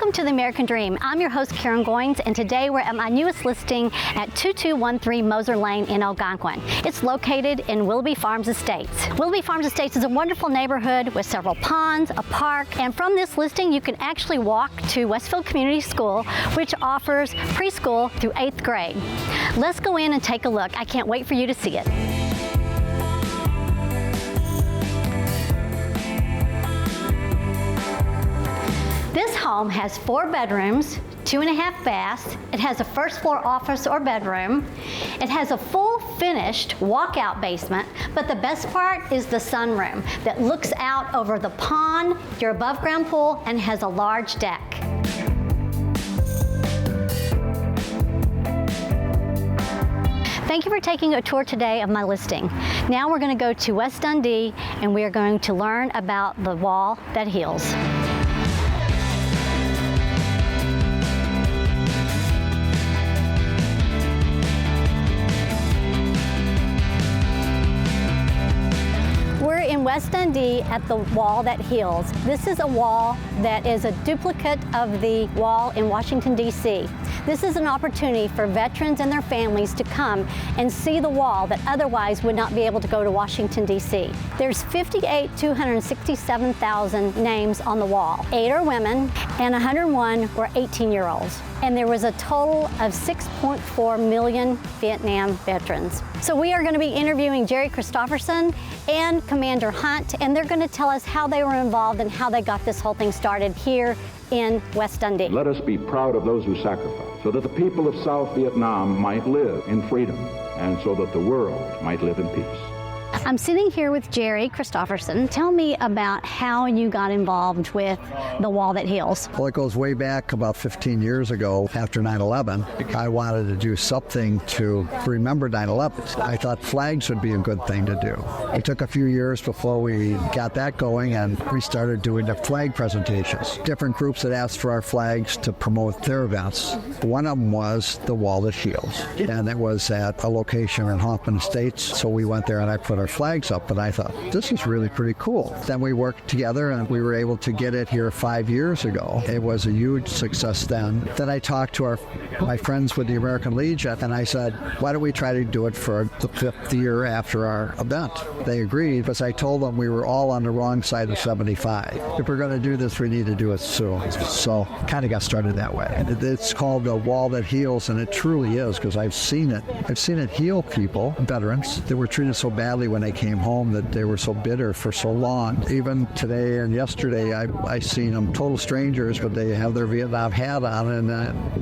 Welcome to the American Dream. I'm your host, Karen Goins, and today we're at my newest listing at 2213 Moser Lane in Algonquin. It's located in Willoughby Farms Estates. Willoughby Farms Estates is a wonderful neighborhood with several ponds, a park, and from this listing you can actually walk to Westfield Community School, which offers preschool through 8th grade. Let's go in and take a look. I can't wait for you to see it. This home has 4 bedrooms, 2.5 baths. It has a first floor office or bedroom. It has a full finished walkout basement, but the best part is the sunroom that looks out over the pond, your above ground pool, and has a large deck. Thank you for taking a tour today of my listing. Now we're going to go to West Dundee and we are going to learn about the wall that heals. We're in West Dundee at the Wall That Heals. This is a wall that is a duplicate of the wall in Washington, D.C. This is an opportunity for veterans and their families to come and see the wall that otherwise would not be able to go to Washington, D.C. There's 267,000 names on the wall. 8 are women and 101 were 18-year-olds. And there was a total of 6.4 million Vietnam veterans. So we are going to be interviewing Jerry Christopherson and Commander Hunt, and they're going to tell us how they were involved and how they got this whole thing started here in West Dundee. Let us be proud of those who sacrificed so that the people of South Vietnam might live in freedom and so that the world might live in peace. I'm sitting here with Jerry Christopherson. Tell me about how you got involved with the Wall That Heals. Well, it goes way back about 15 years ago after 9/11. I wanted to do something to remember 9/11. I thought flags would be a good thing to do. It took a few years before we got that going, and we started doing the flag presentations. Different groups had asked for our flags to promote their events. One of them was the Wall That Heals, and it was at a location in Hoffman Estates, so we went there and I put our flags up, and I thought, this is really pretty cool. Then we worked together and we were able to get it here 5 years ago. It was a huge success then. Then I talked to my friends with the American Legion, and I said, why don't we try to do it for the 5th year after our event? They agreed, because I told them we were all on the wrong side of 75. If we're going to do this, we need to do it soon. So kind of got started that way. It's called the Wall That Heals, and it truly is, because I've seen it. I've seen it heal people, veterans, that were treated so badly when they came home, that they were so bitter for so long. Even today and yesterday, I seen them, total strangers, but they have their Vietnam hat on, and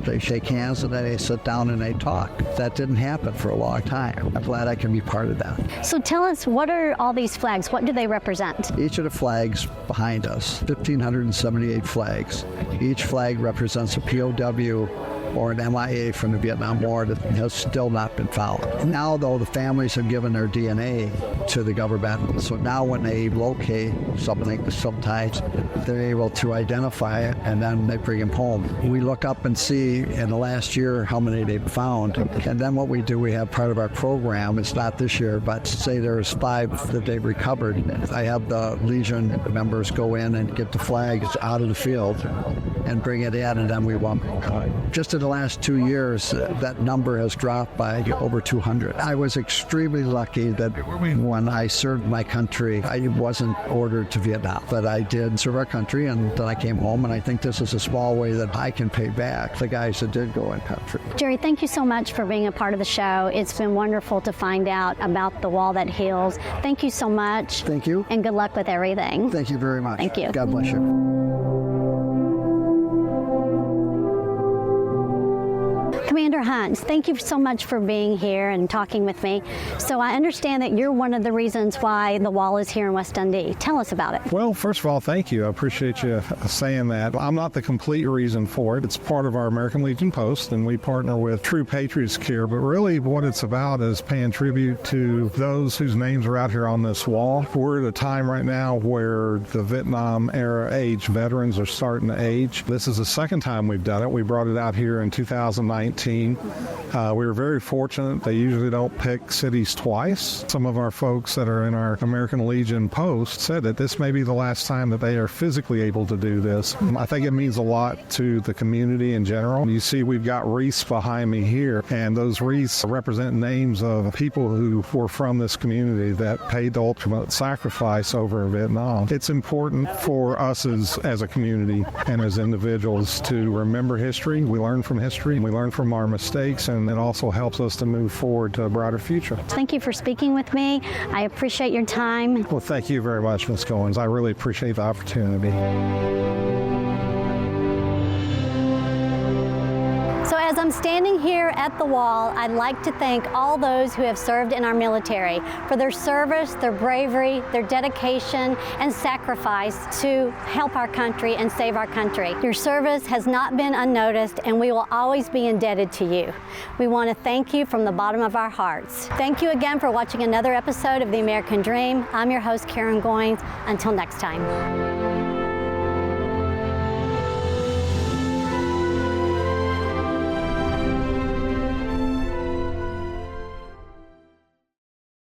they shake hands, and then they sit down and they talk. That didn't happen for a long time. I'm glad I can be part of that. So tell us, what are all these flags? What do they represent? Each of the flags behind us, 1,578 flags. Each flag represents a POW or an MIA from the Vietnam War that has still not been found. Now, though, the families have given their DNA to the government, so now when they locate something, sometimes they're able to identify it, and then they bring them home. We look up and see in the last year how many they've found, and then what we do, we have part of our program, it's not this year, but say there's 5 that they've recovered. I have the Legion members go in and get the flags out of the field and bring it in, and then we want just in the last 2 years, that number has dropped by over 200. I was extremely lucky that when I served my country, I wasn't ordered to Vietnam, but I did serve our country, and then I came home, and I think this is a small way that I can pay back the guys that did go in country. Jerry, thank you so much for being a part of the show. It's been wonderful to find out about the Wall That Heals. Thank you so much. Thank you. And good luck with everything. Thank you very much. Thank you. God bless you. Commander Hunt, thank you so much for being here and talking with me. So I understand that you're one of the reasons why the wall is here in West Dundee. Tell us about it. Well, first of all, thank you. I appreciate you saying that. I'm not the complete reason for it. It's part of our American Legion Post, and we partner with True Patriots Care. But really what it's about is paying tribute to those whose names are out here on this wall. We're at a time right now where the Vietnam era age veterans are starting to age. This is the second time we've done it. We brought it out here in 2019. seen. We were very fortunate. They usually don't pick cities twice. Some of our folks that are in our American Legion post said that this may be the last time that they are physically able to do this. I think it means a lot to the community in general. You see we've got wreaths behind me here, and those wreaths represent names of people who were from this community that paid the ultimate sacrifice over in Vietnam. It's important for us as a community and as individuals to remember history. We learn from history, and we learn from our mistakes, and it also helps us to move forward to a brighter future. Thank you for speaking with me. I appreciate your time. Well, thank you very much, Ms. Goins. I really appreciate the opportunity. So as I'm standing here at the wall, I'd like to thank all those who have served in our military for their service, their bravery, their dedication, and sacrifice to help our country and save our country. Your service has not been unnoticed, and we will always be indebted to you. We want to thank you from the bottom of our hearts. Thank you again for watching another episode of The American Dream. I'm your host, Karen Goins. Until next time.